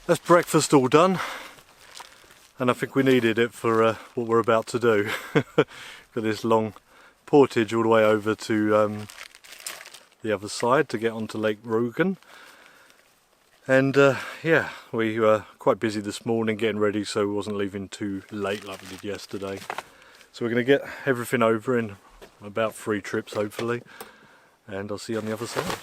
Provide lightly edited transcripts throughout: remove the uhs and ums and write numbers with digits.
That's breakfast all done, and I think we needed it for what we're about to do. Got this long portage all the way over to the other side to get onto Lake Rügen. And yeah, we were quite busy this morning getting ready, so we wasn't leaving too late like we did yesterday. So we're going to get everything over in about 3 trips hopefully, and I'll see you on the other side.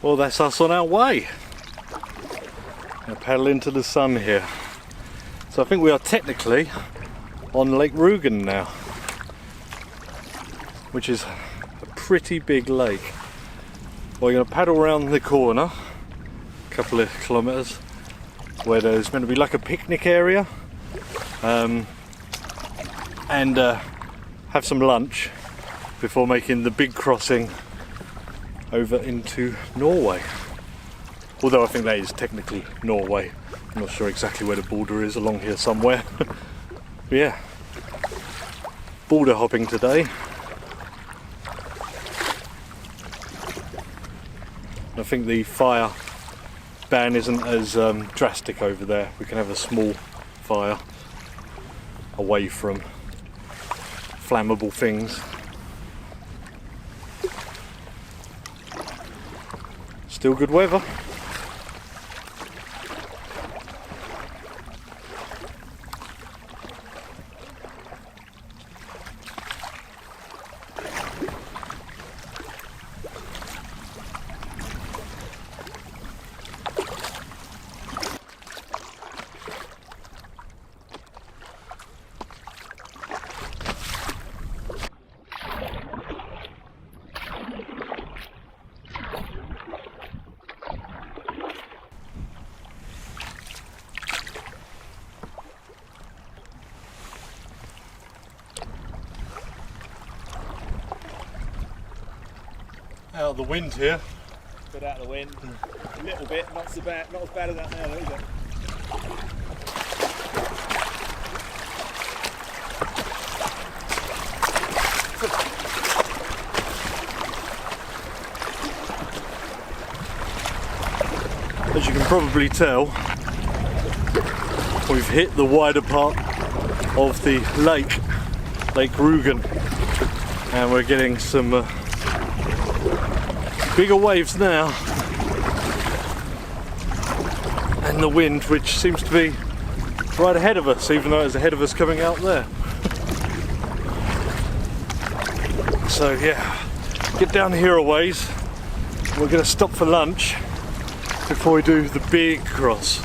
Well, that's us on our way. Now paddle into the sun here. So I think we are technically on Lake Rügen now, which is a pretty big lake. Well, you're going to paddle around the corner, a couple of kilometres, where there's meant to be like a picnic area, and have some lunch before making the big crossing over into Norway. Although I think that is technically Norway. I'm not sure exactly where the border is, along here somewhere. But yeah, border hopping today. I think the fire ban isn't as drastic over there. We can have a small fire away from flammable things. Still good weather. Out of the wind here. Bit out of the wind, a little bit, not as bad as that now, though, is it? As you can probably tell, we've hit the wider part of the Lake Rügen, and we're getting some bigger waves now, and the wind, which seems to be right ahead of us, even though it's ahead of us coming out there. So yeah, get down here a ways. We're going to stop for lunch before we do the big cross.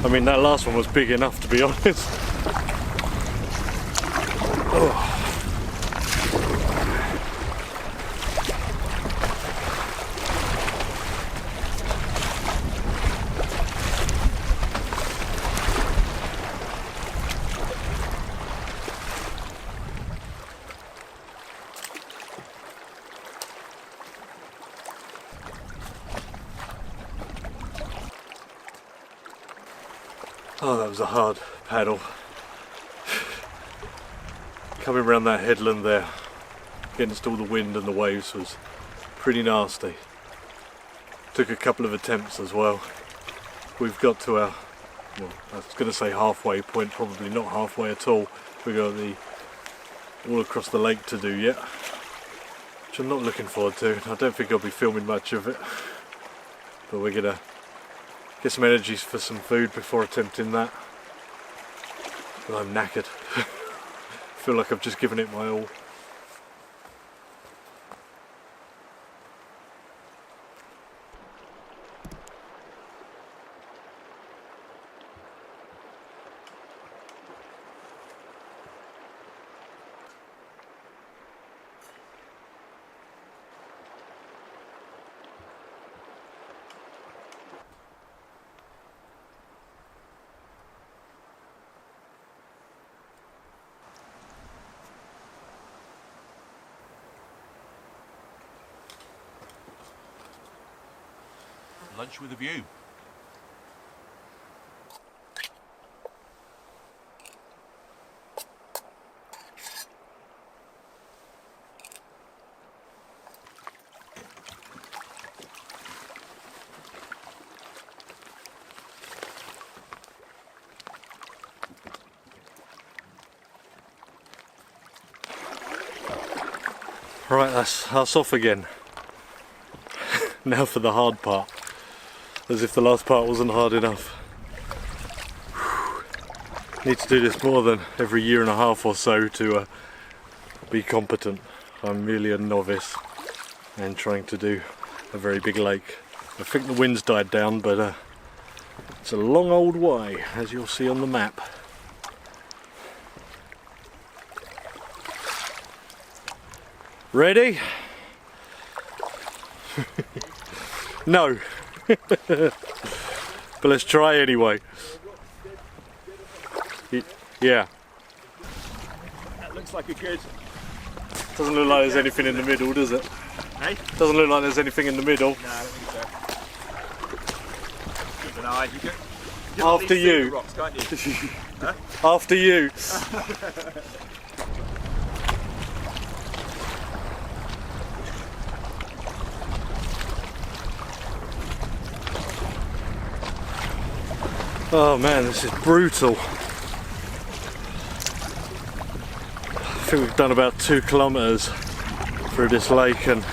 I mean, that last one was big enough, to be honest. Oh. Oh, that was a hard paddle. Coming around that headland there against all the wind and the waves was pretty nasty. Took a couple of attempts as well. We've got to our, well, I was going to say halfway point, probably not halfway at all. We've got the all across the lake to do yet, which I'm not looking forward to. I don't think I'll be filming much of it, but we're going to get some energies for some food before attempting that. But I'm knackered. I feel like I've just given it my all. Lunch with a view. Right, that's us off again. Now for the hard part. As if the last part wasn't hard enough. Whew. Need to do this more than every year and a half or so to be competent. I'm merely a novice and trying to do a very big lake. I think the wind's died down, but it's a long old way, as you'll see on the map. Ready? No. But let's try anyway. Yeah. That looks like a good... Doesn't look like there's anything in the middle, does it? Hey? Doesn't look like there's anything in the middle. No, I don't think so. Keep an eye. You can After you. The rocks, can't you? Huh? After you. Oh man, this is brutal. I think we've done about 2 kilometres through this lake and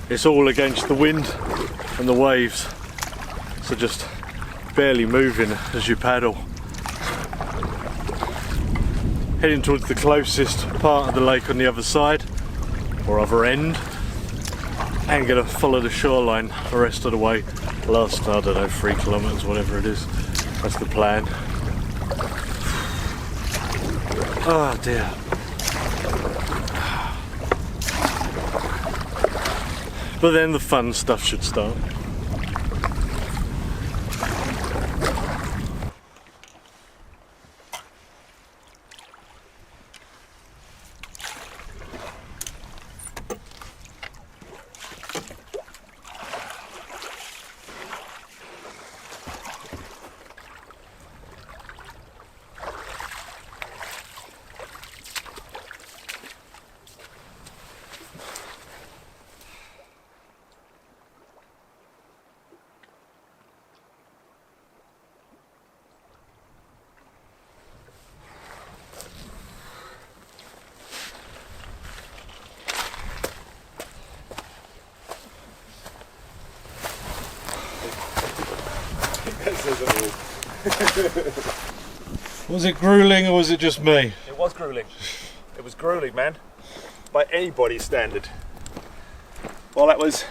it's all against the wind and the waves. So just barely moving as you paddle. Heading towards the closest part of the lake on the other side, or other end. And gonna follow the shoreline the rest of the way. Last, I don't know, 3 kilometres, whatever it is. That's the plan. Oh dear. But then the fun stuff should start. Was it grueling or was it just me? It was grueling. It was grueling, man. By anybody's standard. Well, that was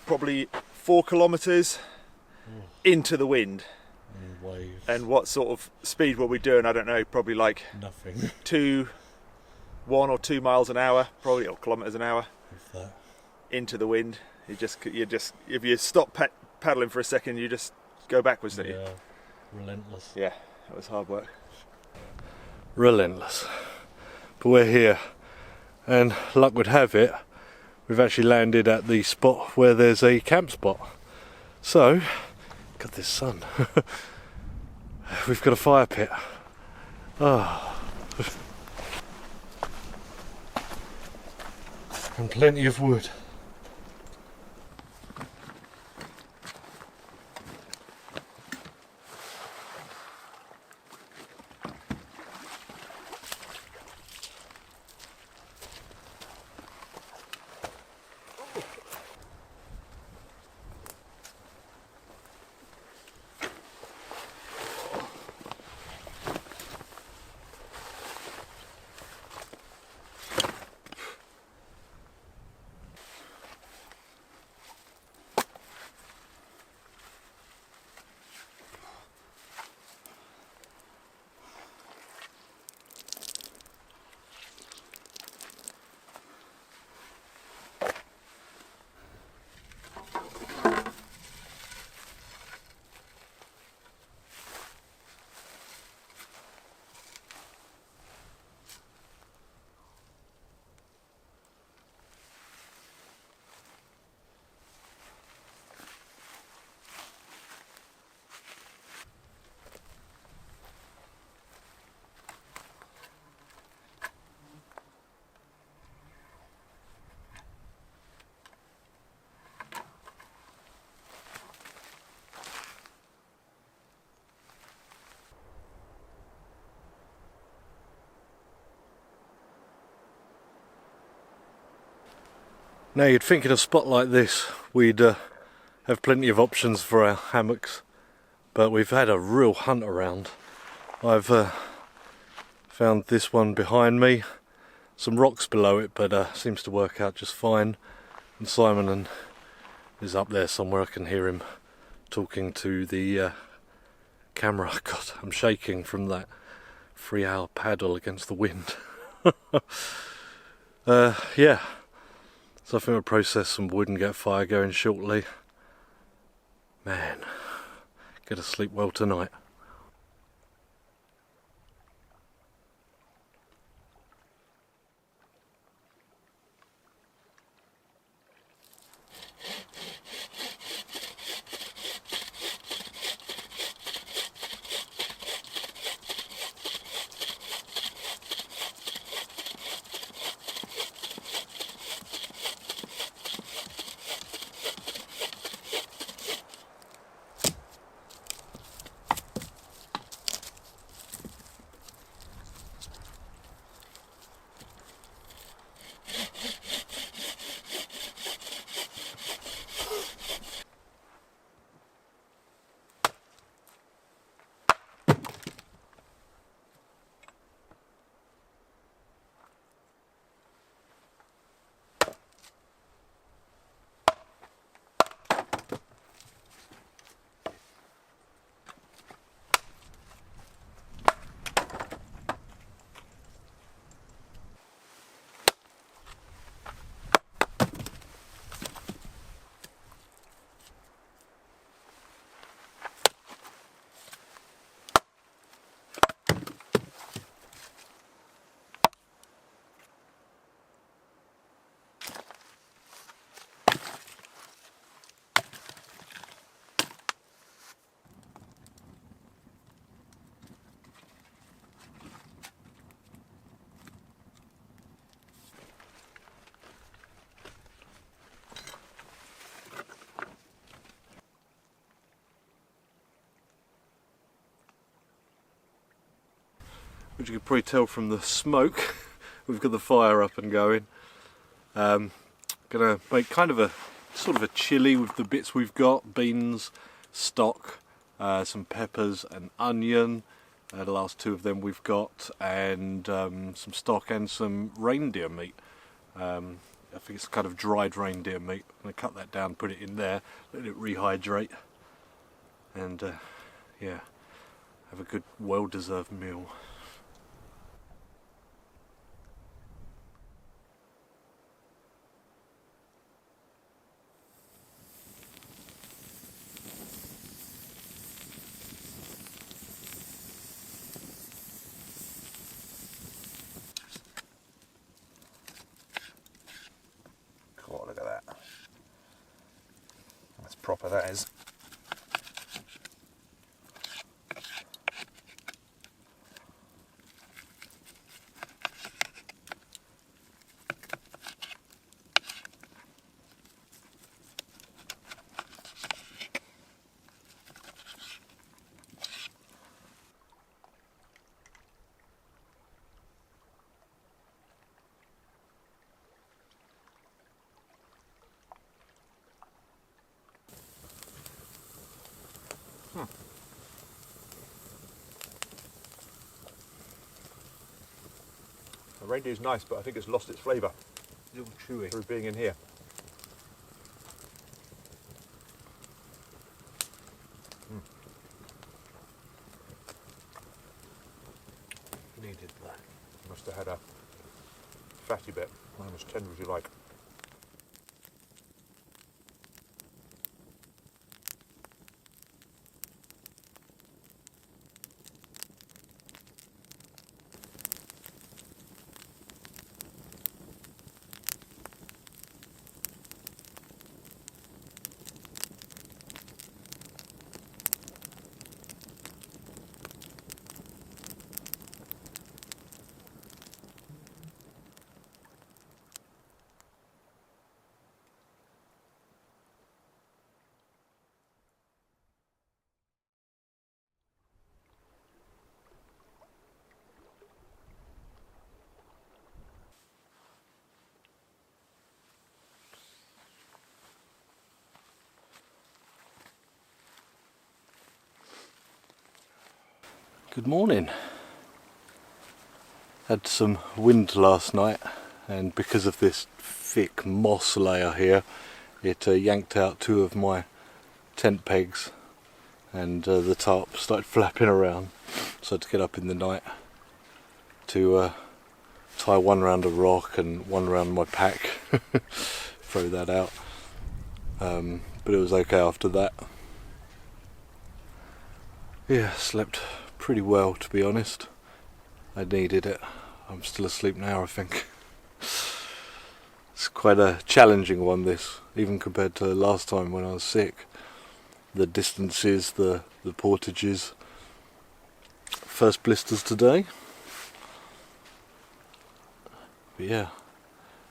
probably 4 kilometres into the wind. And waves. And what sort of speed were we doing? I don't know, probably like Nothing. 1 or 2 miles an hour, probably, or kilometres an hour. With that. Into the wind. You just if you stop paddling for a second, you just go backwards, don't you? Yeah. Relentless. Yeah, that was hard work. Relentless. But we're here, and luck would have it, we've actually landed at the spot where there's a camp spot. So, at this sun. We've got a fire pit. Ah. And plenty of wood. Now you'd think in a spot like this we'd have plenty of options for our hammocks, but we've had a real hunt around. I've found this one behind me, some rocks below it, but seems to work out just fine. And Simon is up there somewhere. I can hear him talking to the camera. God, I'm shaking from that 3-hour paddle against the wind. Yeah. So I think we'll process some wood and get a fire going shortly. Man, get to sleep well tonight. Which you can probably tell from the smoke. We've got the fire up and going. Gonna make kind of a sort of a chilli with the bits we've got: beans, stock, some peppers, and onion. The last two of them we've got, and some stock and some reindeer meat. I think it's kind of dried reindeer meat. I'm gonna cut that down, put it in there, let it rehydrate, and yeah, have a good, well-deserved meal. Cool, look at that. That's proper, that is. The reindeer's nice, but I think it's lost its flavour A little chewy. through being in here. Needed that. Must have had a fatty bit. Mine was tender as you like. Good morning. Had some wind last night, and because of this thick moss layer here, it yanked out two of my tent pegs, and the tarp started flapping around. So I had to get up in the night to tie one round a rock and one round my pack, throw that out. But it was okay after that. Yeah, slept pretty well, to be honest. I needed it. I'm still asleep now, I think. It's quite a challenging one, this, even compared to last time when I was sick. The distances, the portages. First blisters today. But yeah,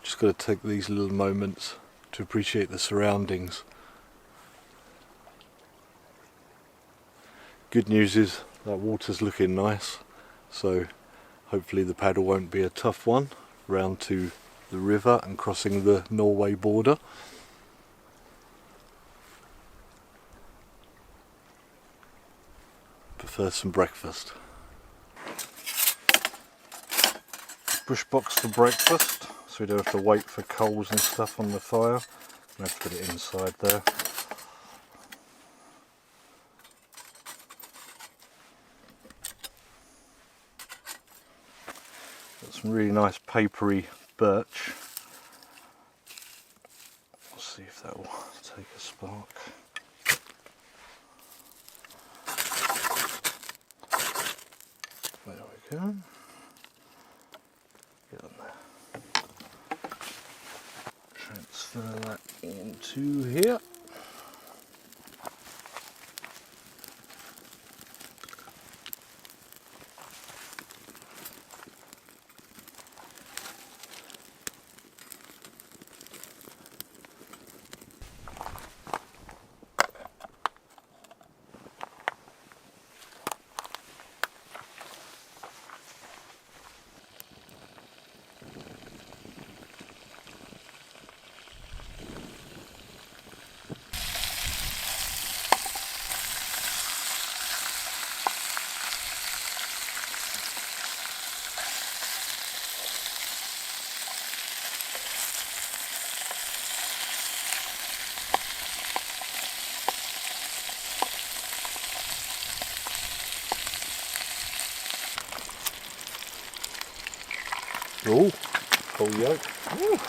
just got to take these little moments to appreciate the surroundings. Good news is that water's looking nice, so hopefully the paddle won't be a tough one round to the river and crossing the Norway border. But first, some breakfast. Bush box for breakfast, so we don't have to wait for coals and stuff on the fire. I have to put it inside there. Got some really nice papery birch. We'll see if that will take a spark. There we go. Get on there. Transfer that into here. Oh, full yolk. Ooh.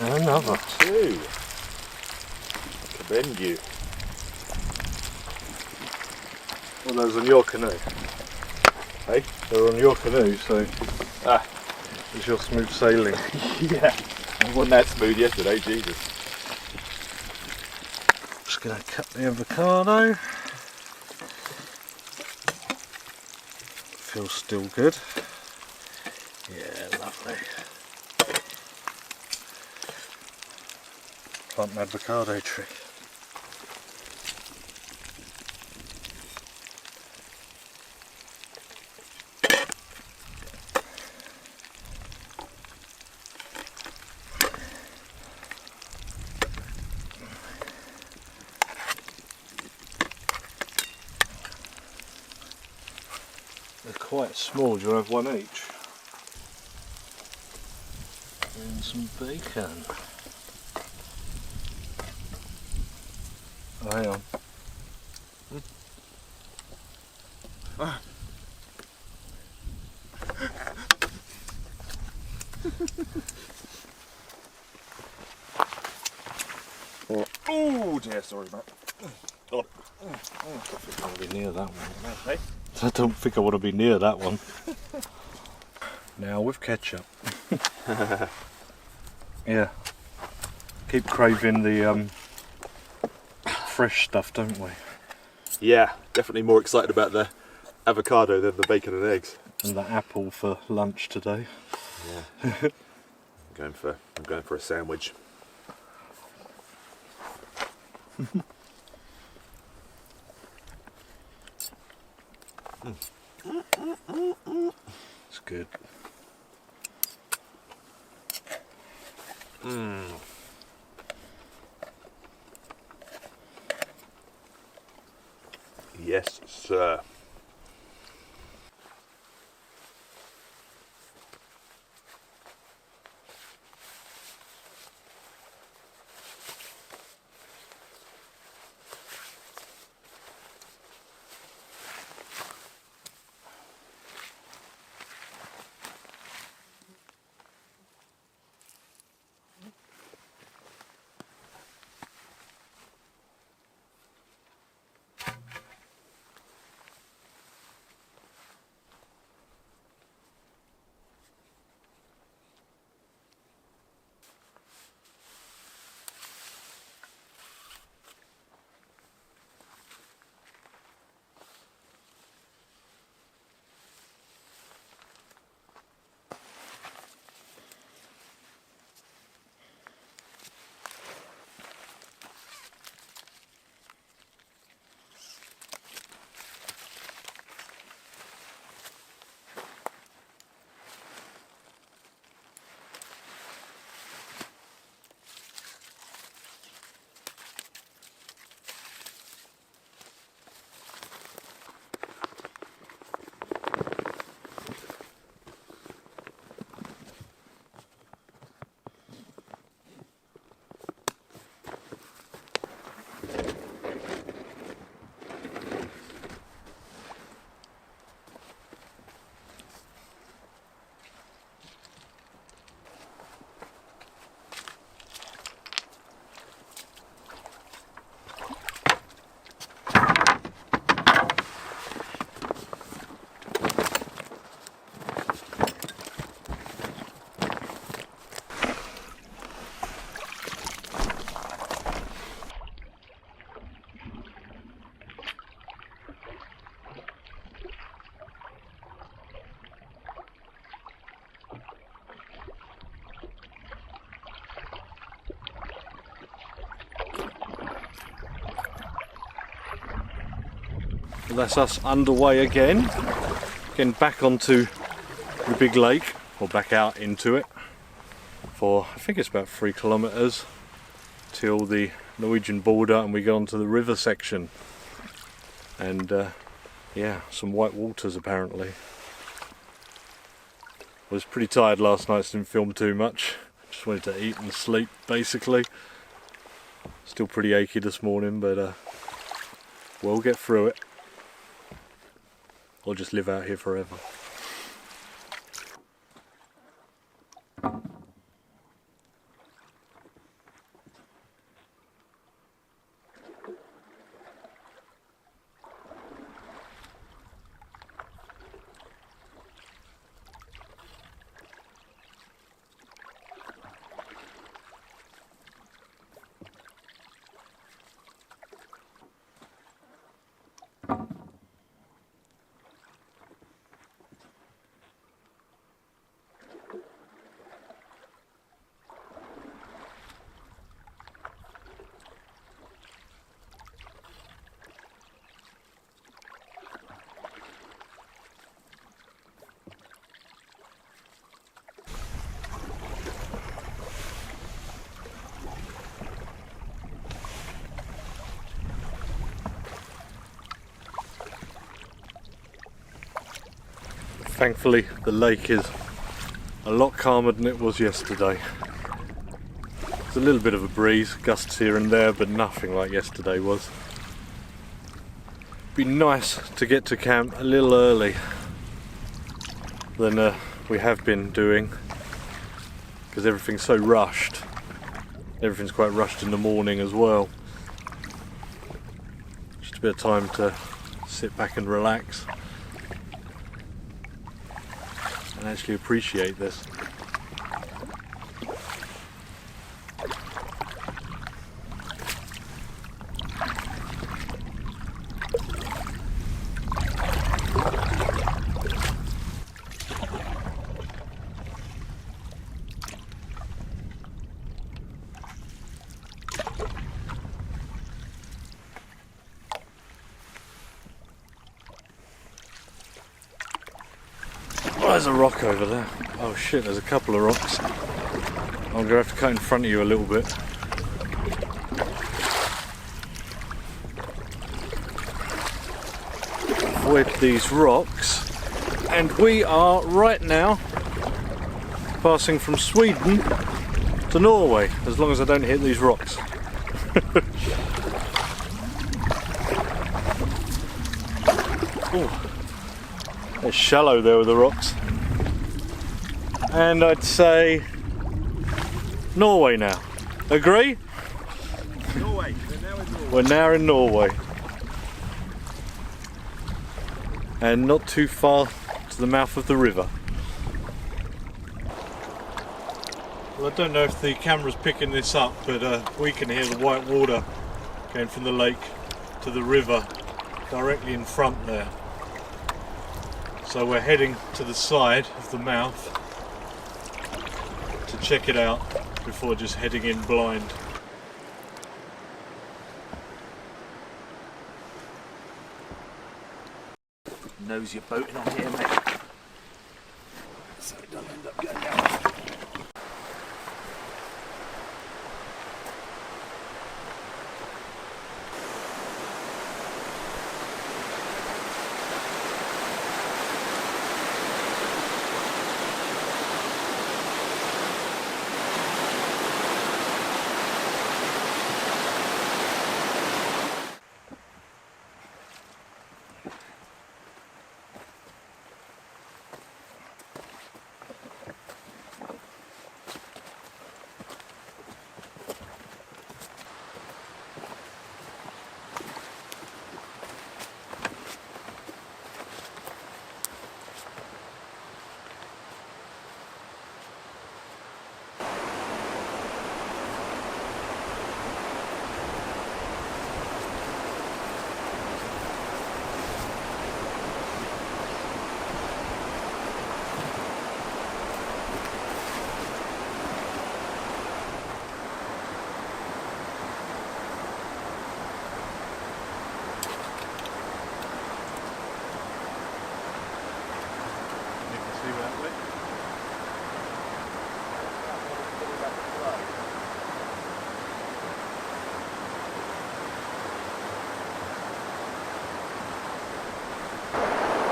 And another. Two. Commend you. Well, those on your canoe. Hey, they're on your canoe, so it's your smooth sailing. Yeah, it wasn't that smooth yesterday, Jesus. Just going to cut the avocado. Feels still good. Yeah, lovely. Plant an avocado tree. quite small. Do you have one each? And some bacon. Oh, hang on. Oh dear, sorry mate. Oh. I don't think I want to be near that one. Hey? I don't think I want to be near that one. Now with ketchup. Yeah. Keep craving the fresh stuff, don't we? Yeah, definitely more excited about the avocado than the bacon and eggs. And the apple for lunch today. Yeah. I'm going for a sandwich. It's good. Yes, sir. Well, that's us underway again. Getting back onto the big lake, or back out into it, for I think it's about 3 kilometres till the Norwegian border, and we go onto the river section. And yeah, some white waters apparently. I was pretty tired last night, so didn't film too much. Just wanted to eat and sleep basically. Still pretty achy this morning, but we'll get through it. Or just live out here forever. Thankfully the lake is a lot calmer than it was yesterday. There's a little bit of a breeze, gusts here and there, but nothing like yesterday was. Be nice to get to camp a little early than we have been doing, because everything's so rushed. Everything's quite rushed in the morning as well. Just a bit of time to sit back and relax and actually appreciate this. Oh, there's a rock over there. Oh shit, there's a couple of rocks. I'm going to have to cut in front of you a little bit. Avoid these rocks. And we are right now passing from Sweden to Norway, as long as I don't hit these rocks. Ooh. It's shallow there with the rocks. And I'd say Norway now. Agree? Norway. We're now in Norway. We're now in Norway. And not too far to the mouth of the river. Well, I don't know if the camera's picking this up, but we can hear the white water going from the lake to the river directly in front there. So we're heading to the side of the mouth to check it out before just heading in blind. Knows you're boating on here, mate. So it doesn't end up going down.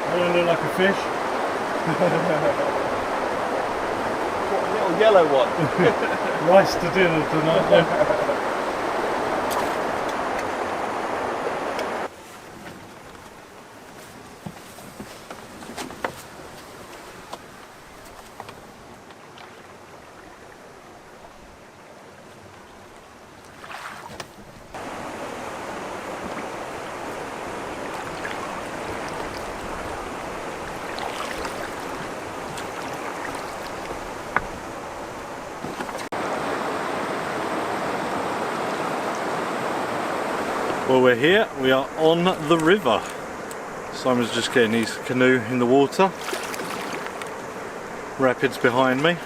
I don't look like a fish. What, a little yellow one? Rice to dinner tonight then. Well, we're here, we are on the river. Simon's just getting his canoe in the water. Rapids behind me.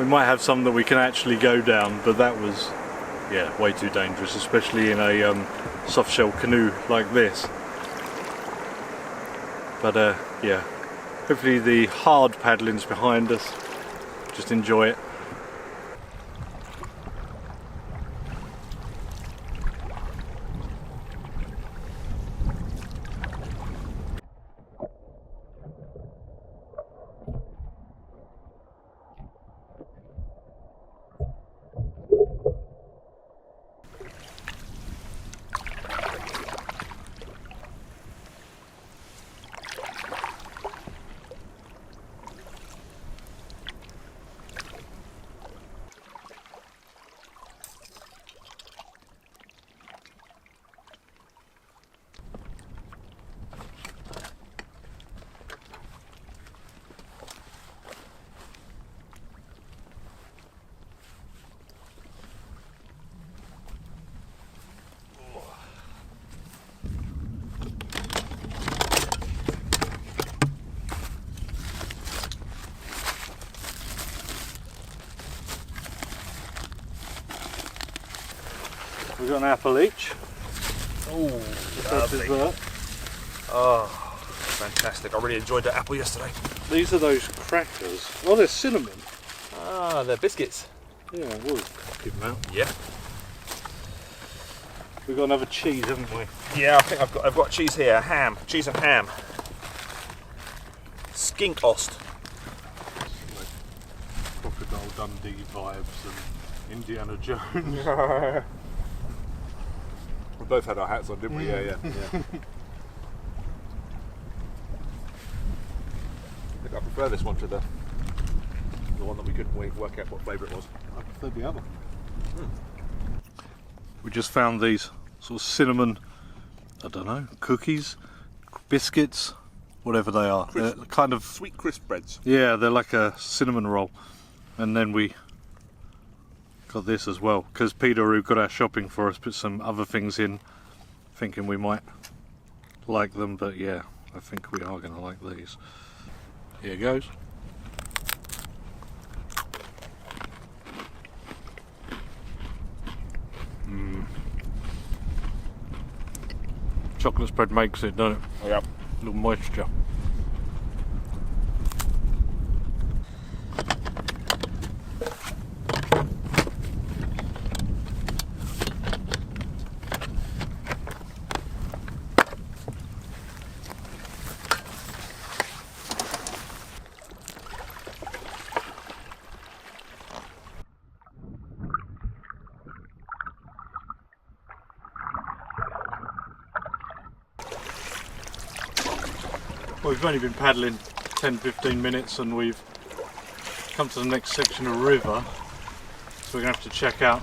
We might have some that we can actually go down, but that was, yeah, way too dangerous, especially in a soft shell canoe like this. But yeah, hopefully the hard paddling's behind us. Just enjoy it. We've got an apple each. Oh, Dessert. oh, fantastic. I really enjoyed that apple yesterday. These are those crackers. Oh, they're cinnamon. Ah, they're biscuits. Yeah, we'll keep them out. Yeah. We've got another cheese, haven't we? Yeah, I think I've got cheese here. Ham. Cheese and ham. Skink ost. Like Crocodile Dundee vibes and Indiana Jones. We both had our hats on, didn't we? Yeah. I think I prefer this one to the one that we couldn't work out what flavour it was. I prefer the other. We just found these sort of cinnamon, I don't know, cookies, biscuits, whatever they are. Crisp. They're kind of Sweet crisp breads. Yeah, they're like a cinnamon roll. And then we got this as well, because Peter, who got our shopping for us, put some other things in, thinking we might like them, but yeah, I think we are going to like these. Here goes. Chocolate spread makes it, doesn't it? Yeah. A little moisture. Well, we've only been paddling 10-15 minutes and we've come to the next section of river, so we're going to have to check out,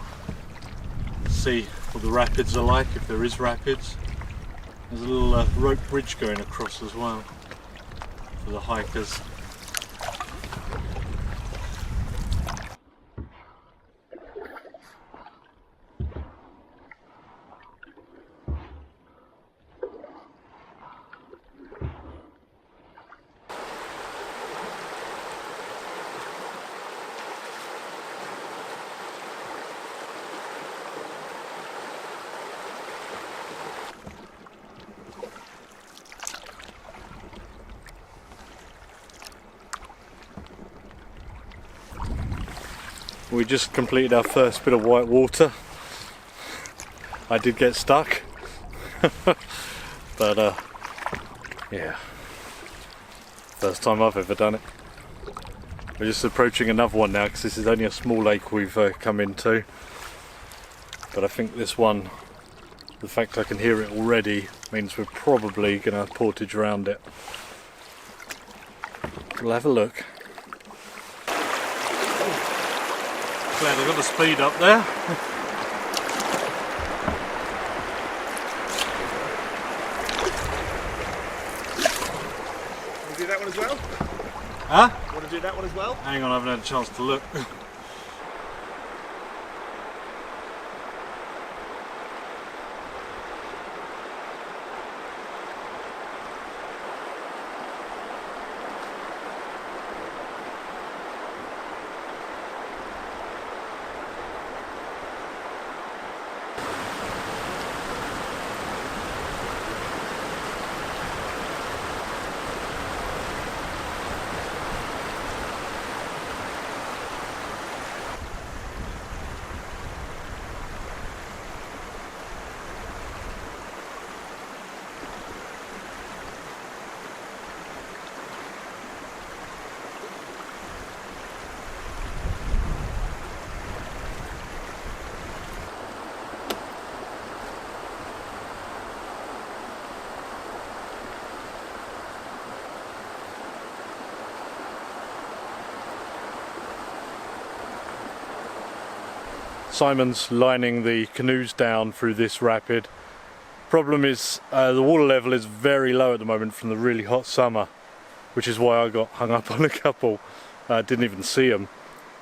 see what the rapids are like, if there is rapids. There's a little rope bridge going across as well for the hikers. We just completed our first bit of white water. I did get stuck, but yeah, first time I've ever done it. We're just approaching another one now because this is only a small lake we've come into, but I think this one, the fact I can hear it already, means we're probably going to portage around it. We'll have a look. Glad I got the speed up there. Want to do that one as well? Huh? Want to do that one as well? Hang on, I haven't had a chance to look. Simon's lining the canoes down through this rapid. Problem is the water level is very low at the moment from the really hot summer, which is why I got hung up on a couple. Didn't even see them.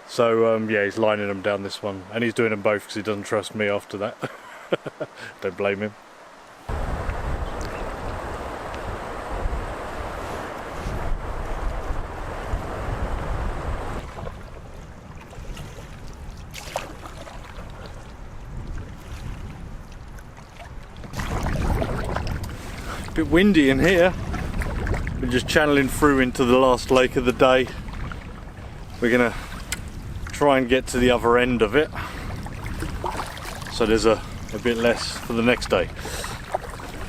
So yeah, he's lining them down this one, and he's doing them both because he doesn't trust me after that. Don't blame him. bit windy in here. We're just channeling through into the last lake of the day. We're gonna try and get to the other end of it, so there's a bit less for the next day,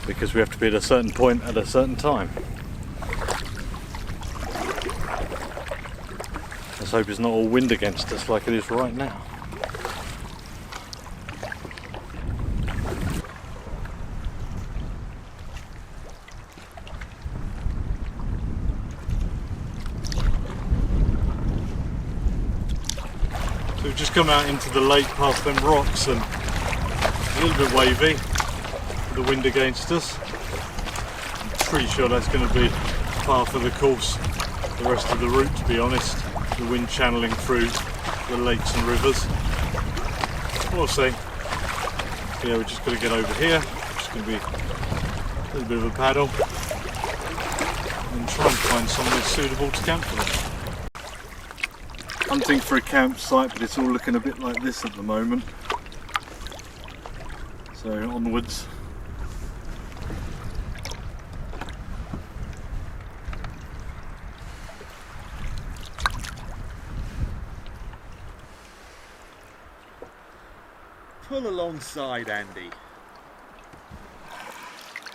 because we have to be at a certain point at a certain time. Let's hope it's not all wind against us like it is right now. So we've just come out into the lake past them rocks, and a little bit wavy with the wind against us. I'm pretty sure that's going to be par for the course the rest of the route, to be honest. The wind channeling through the lakes and rivers. We'll see. Yeah, we're just going to get over here. It's going to be a little bit of a paddle and try and find somewhere suitable to camp for them. Hunting for a campsite, but it's all looking a bit like this at the moment. So onwards. Pull alongside, Andy.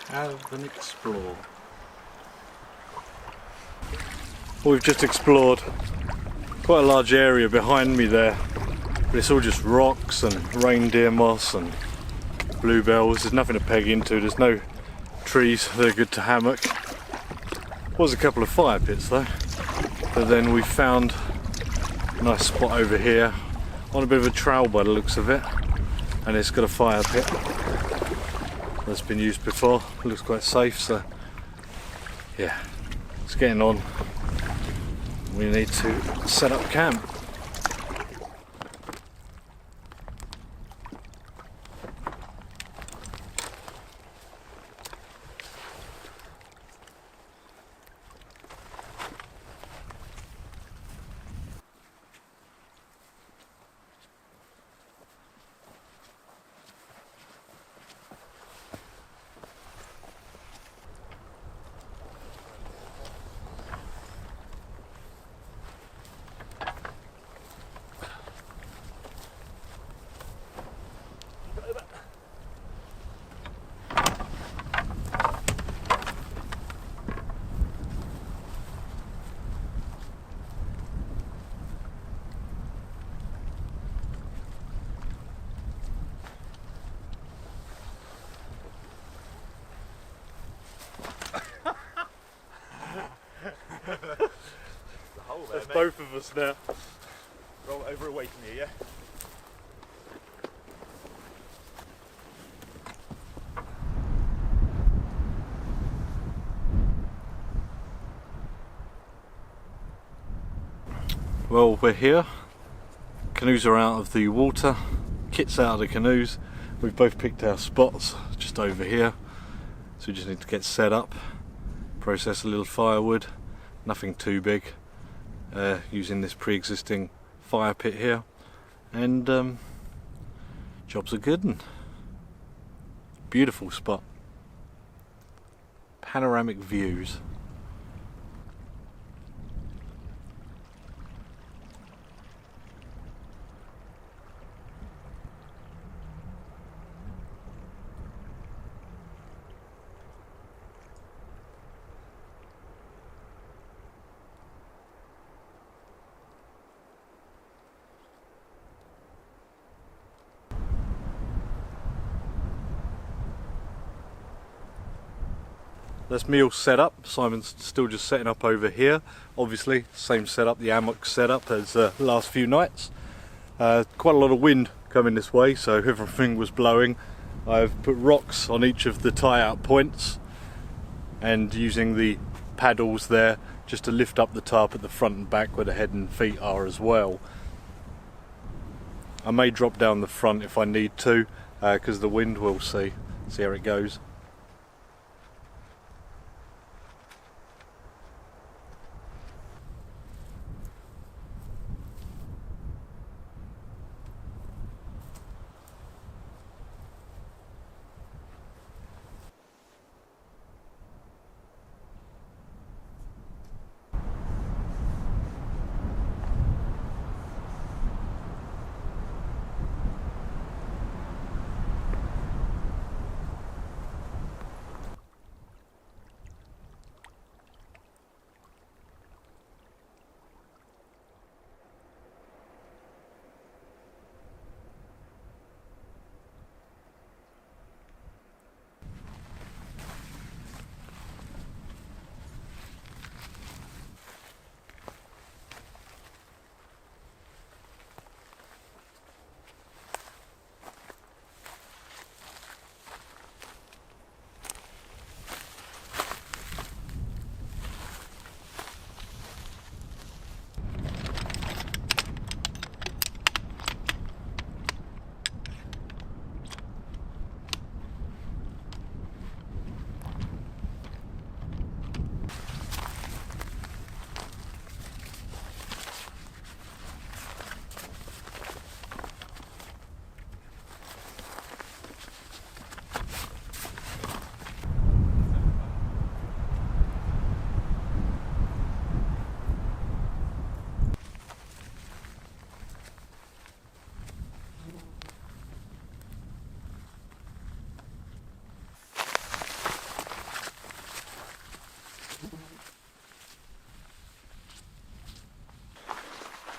Have an explore. Well, we've just explored quite a large area behind me there, but it's all just rocks and reindeer moss and bluebells. There's nothing to peg into, there's no trees that are good to hammock. Was a couple of fire pits though, but then we found a nice spot over here on a bit of a trail by the looks of it, and it's got a fire pit that's been used before. It looks quite safe, so yeah, it's getting on. We need to set up camp. That's both of us now. Roll over away from you, yeah? Well, we're here. Canoes are out of the water, kit's out of the canoes. We've both picked our spots just over here, so we just need to get set up, process a little firewood, nothing too big, using this pre-existing fire pit here, and jobs are good. And beautiful spot, panoramic views. That's me all set up. Simon's still just setting up over here. Obviously, same setup, the hammock setup as the last few nights. Quite a lot of wind coming this way, so everything was blowing. I've put rocks on each of the tie-out points and using the paddles there just to lift up the tarp at the front and back where the head and feet are as well. I may drop down the front if I need to, because the wind, we'll see how it goes.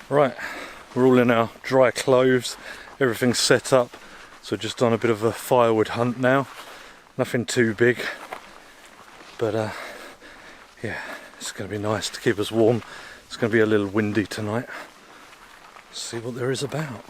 Right, we're all in our dry clothes, everything's set up, so just on a bit of a firewood hunt now. Nothing too big, but yeah, it's going to be nice to keep us warm. It's going to be a little windy tonight. Let's see what there is about.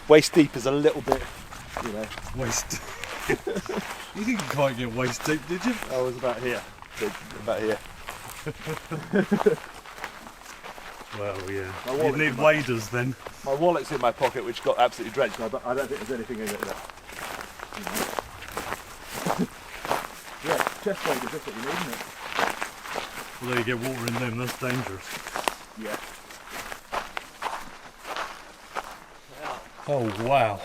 Waist deep is a little bit, you know. Waist. You didn't quite get waist deep, did you? I was about here. About here. Well, yeah. You'd need waders then. My wallet's in my pocket, which got absolutely drenched. I don't think there's anything in it there. Yeah, chest waders, that's what you need, isn't it? Although you get water in them, that's dangerous. Yeah. Oh, wow.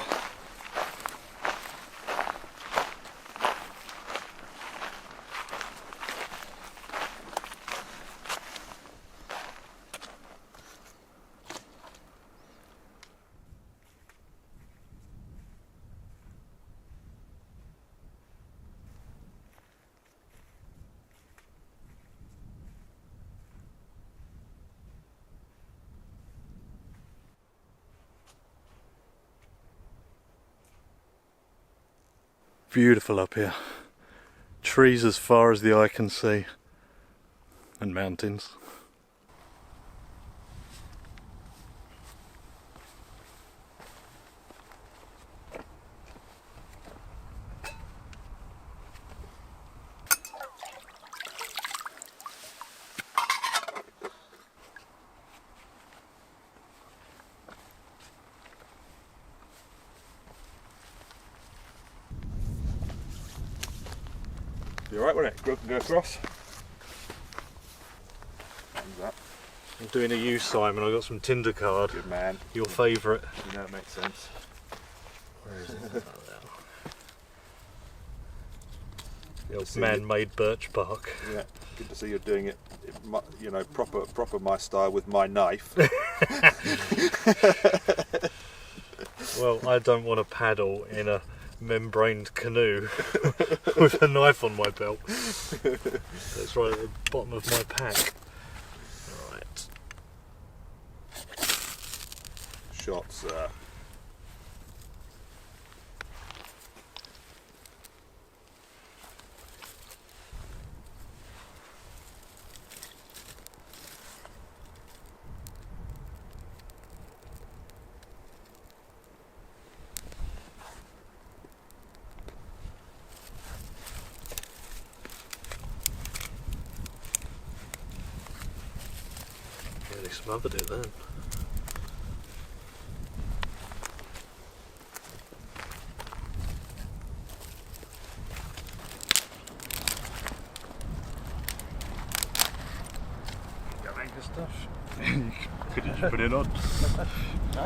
Beautiful up here. Trees as far as the eye can see. And mountains. You alright, wouldn't it? Go across. That. I'm doing a you, Simon. I got some Tinder card. Good man. Your favourite. You know it makes sense. Where is it? The old man-made birch bark. Yeah, good to see you're doing it, you know, proper my style with my knife. Well, I don't want to paddle in a membraned canoe with a knife on my belt. That's right at the bottom of my pack. Right. Shots. Yeah, they smothered it then. Got anchor stuff. Could you just put it on? No.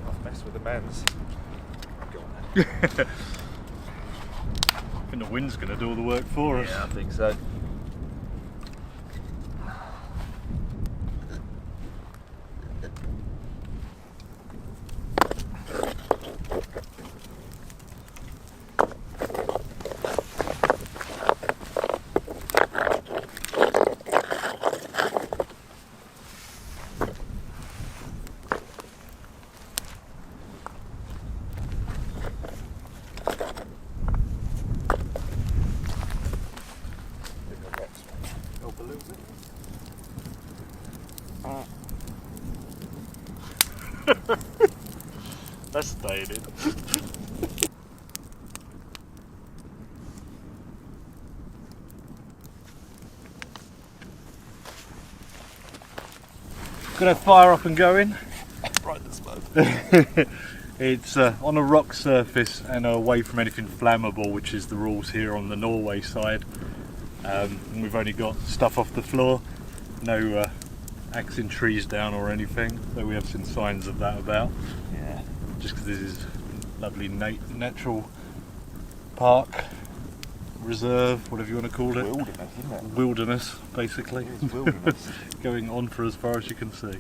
Not mess with the men's. Go on then. I think the wind's going to do all the work for us. Yeah, I think so. That's stayed in. Got a fire up and going. Right this way. It's on a rock surface and away from anything flammable, which is the rules here on the Norway side. And we've only got stuff off the floor, no axing trees down or anything, though we have seen signs of that about. Yeah. Just because this is lovely natural park, reserve, whatever you want to call it. Wilderness, isn't it? Wilderness, basically. It is wilderness. Going on for as far as you can see.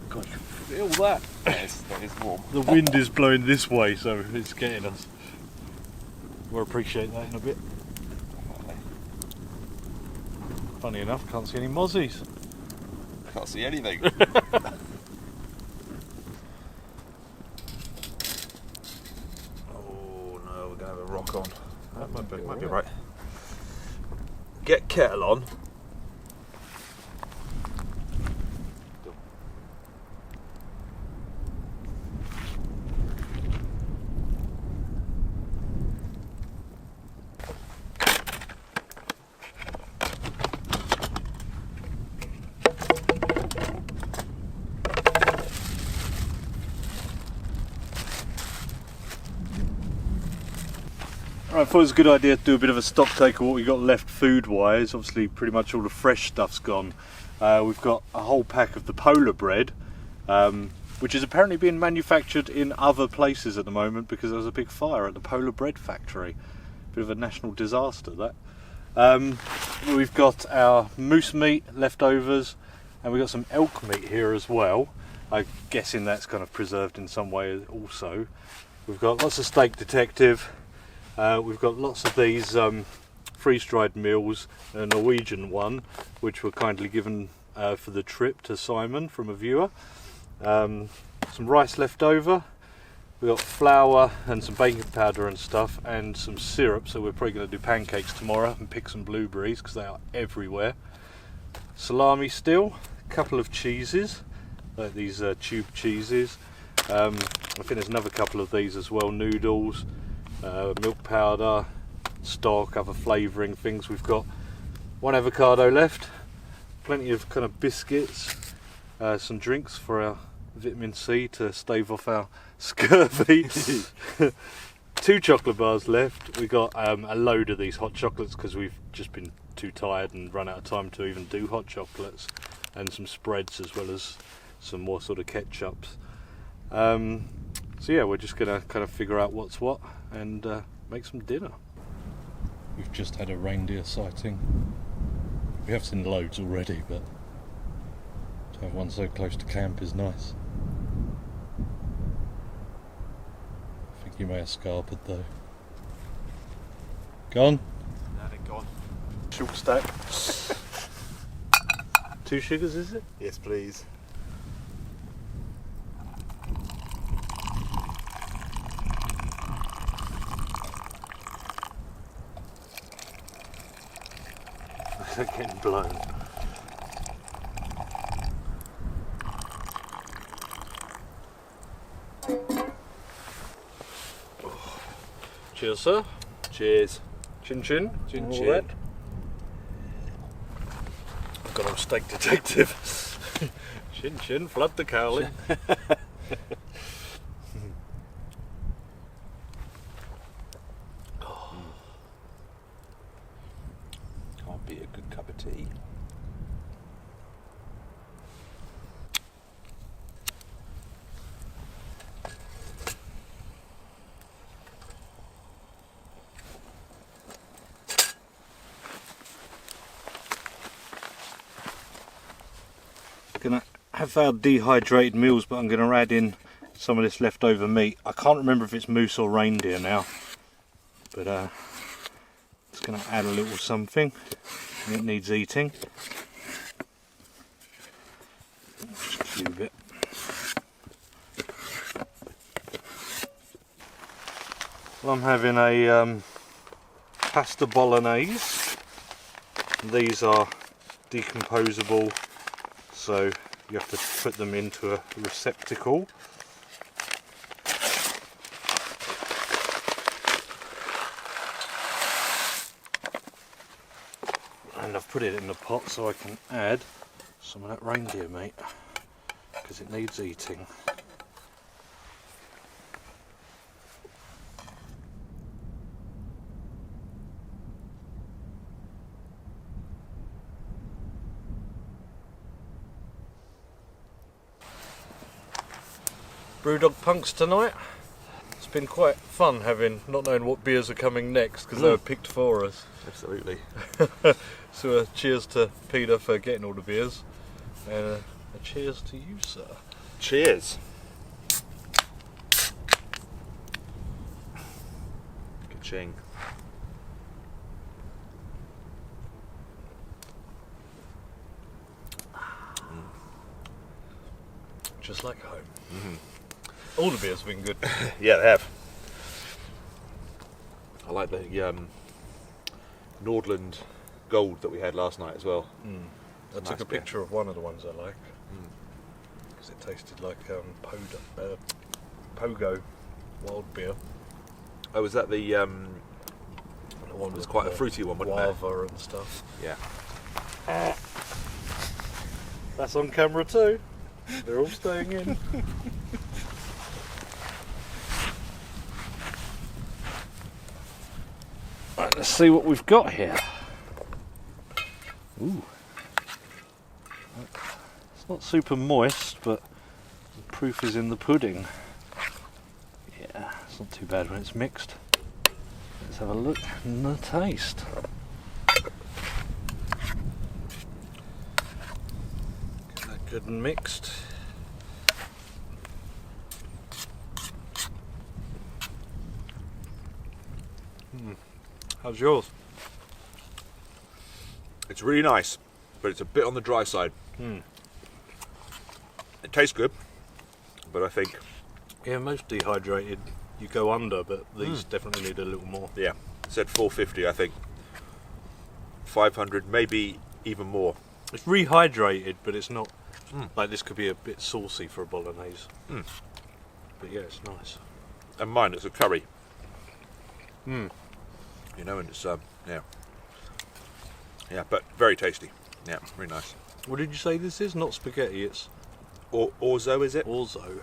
God, you can feel that. That is warm. The wind is blowing this way, so it's getting us. We'll appreciate that in a bit. Funny enough, can't see any mozzies. Can't see anything. Oh no, we're going to have a rock on. That might be right. Get kettle on. I thought it was a good idea to do a bit of a stock take of what we got left food wise. Obviously pretty much all the fresh stuff's gone. We've got a whole pack of the polar bread, which is apparently being manufactured in other places at the moment because there was a big fire at the polar bread factory. Bit of a national disaster that. We've got our moose meat leftovers, and we've got some elk meat here as well. I'm guessing that's kind of preserved in some way also. We've got lots of steak detective. We've got lots of these freeze-dried meals, a Norwegian one, which were kindly given for the trip to Simon from a viewer. Some rice left over. We've got flour and some baking powder and stuff, and some syrup, so we're probably going to do pancakes tomorrow and pick some blueberries because they are everywhere. Salami still, a couple of cheeses, like these tube cheeses. I think there's another couple of these as well, noodles. Milk powder, stock, other flavouring things. We've got one avocado left, plenty of kind of biscuits, some drinks for our vitamin C to stave off our scurvy. 2 chocolate bars left. We've got a load of these hot chocolates because we've just been too tired and run out of time to even do hot chocolates, and some spreads as well as some more sort of ketchups. So yeah, we're just going to kind of figure out what's what and make some dinner. We've just had a reindeer sighting. We have seen loads already, but to have one so close to camp is nice. I think you may have scarpered though. Gone? No, they're gone. Short stack. 2 sugars, is it? Yes, please. They're getting blown. Cheers, sir. Cheers. Chin chin. Chin All chin. that. I've got on steak detective. Chin chin, flood the cowley. Can't be a good cup of tea. Gonna have our dehydrated meals, but I'm gonna add in some of this leftover meat. I can't remember if it's moose or reindeer now, but it's gonna add a little something, and it needs eating. Just cube it. Well, I'm having a pasta bolognese. These are decomposable, so you have to put them into a receptacle. And I've put it in the pot so I can add some of that reindeer meat because it needs eating. Brewdog Punks tonight. It's been quite fun not knowing what beers are coming next because they were picked for us. Absolutely. So cheers to Peter for getting all the beers, and a cheers to you, sir. Cheers. Ka-ching. Just like home. All the beers have been good. Yeah, they have. I like the Nordland Gold that we had last night as well. I took a picture of one of the ones I like because it tasted like Pogo wild beer. Oh, was that the one was quite a fruity one, wasn't it? Guava and stuff. Yeah. That's on camera too. They're all staying in. Right, let's see what we've got here. Ooh. It's not super moist, but the proof is in the pudding. Yeah, it's not too bad when it's mixed. Let's have a look and the taste. Get that good and mixed. How's yours? It's really nice, but it's a bit on the dry side. It tastes good, but I think... Yeah, most dehydrated you go under, but these definitely need a little more. Yeah, it said 450, I think. 500, maybe even more. It's rehydrated, but it's not... Like, this could be a bit saucy for a bolognese. But yeah, it's nice. And mine, it's a curry. You know, and it's, yeah, but very tasty. Yeah, really nice. What did you say this is? Not spaghetti, it's... Orzo, is it? Orzo.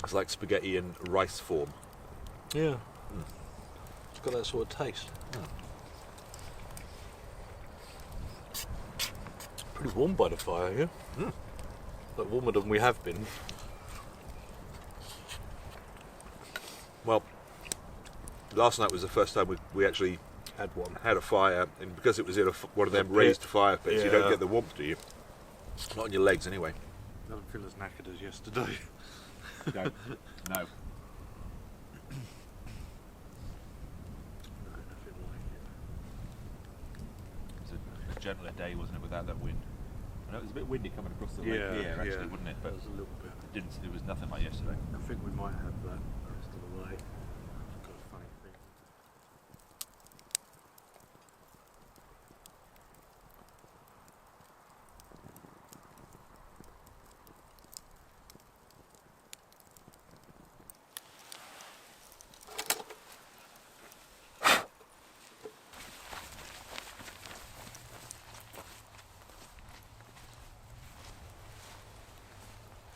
It's like spaghetti in rice form. Yeah. It's got that sort of taste. Pretty warm by the fire here. But warmer than we have been. Well, last night was the first time we actually had a fire, and because it was in one of them raised fire pits, you don't get the warmth, do you? Not on your legs, anyway. Doesn't feel as knackered as yesterday. No. Nothing like it. It was a gentler day, wasn't it, without that wind? I know it was a bit windy coming across the lake here, actually, wasn't it? But it was a little bit. it was nothing like yesterday. I think we might have that the rest of the way. I've got a funny thing.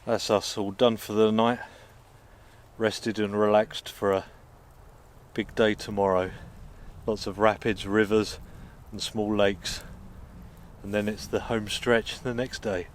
That's us all done for the night. Rested and relaxed for a big day tomorrow. Lots of rapids, rivers and small lakes. And then it's the home stretch the next day.